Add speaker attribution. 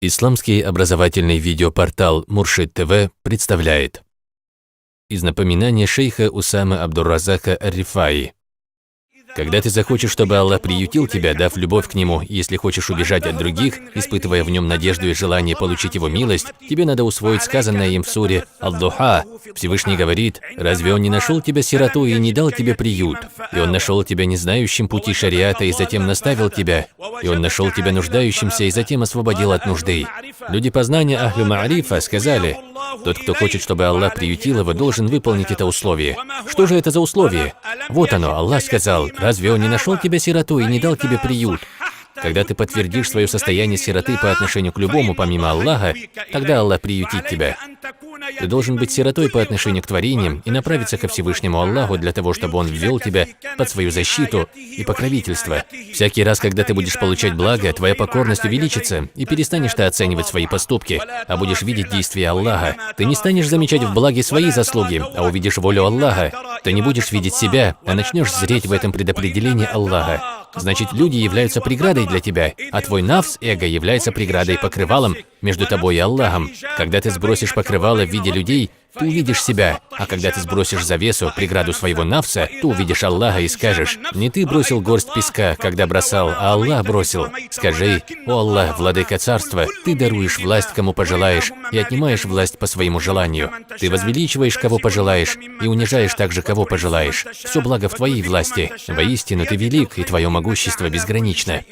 Speaker 1: Исламский образовательный видеопортал Муршид ТВ представляет из напоминания шейха Усамы Абдур-Разака Ар-Рифаи. Когда ты захочешь, чтобы Аллах приютил тебя, дав любовь к Нему, если хочешь убежать от других, испытывая в Нем надежду и желание получить Его милость, тебе надо усвоить сказанное им в суре Ад-Духа. Всевышний говорит: «Разве Он не нашел тебя сиротой и не дал тебе приют? И Он нашел тебя не знающим пути шариата и затем наставил тебя. И Он нашел тебя нуждающимся и затем освободил от нужды». Люди познания Ахлю Маарифа сказали: тот, кто хочет, чтобы Аллах приютил его, должен выполнить это условие. Что же это за условие? Вот оно, Аллах сказал: «Разве Он не нашел тебя сиротой и не дал тебе приют?» Когда ты подтвердишь свое состояние сироты по отношению к любому помимо Аллаха, тогда Аллах приютит тебя. Ты должен быть сиротой по отношению к творениям и направиться ко Всевышнему Аллаху для того, чтобы Он ввел тебя под свою защиту и покровительство. Всякий раз, когда ты будешь получать благо, твоя покорность увеличится, и перестанешь ты оценивать свои поступки, а будешь видеть действия Аллаха. Ты не станешь замечать в благе свои заслуги, а увидишь волю Аллаха. Ты не будешь видеть себя, а начнешь зреть в этом предопределении Аллаха. Значит, люди являются преградой для тебя, а твой нафс, эго, является преградой, покрывалом между тобой и Аллахом. Когда ты сбросишь покрывало в виде людей, ты увидишь себя, а когда ты сбросишь завесу, преграду своего нафса, ты увидишь Аллаха и скажешь: не ты бросил горсть песка, когда бросал, а Аллах бросил. Скажи: «О Аллах, владыка царства, ты даруешь власть, кому пожелаешь, и отнимаешь власть по своему желанию. Ты возвеличиваешь, кого пожелаешь, и унижаешь также, кого пожелаешь. Все благо в твоей власти. Воистину ты велик, и твое могущество безгранично».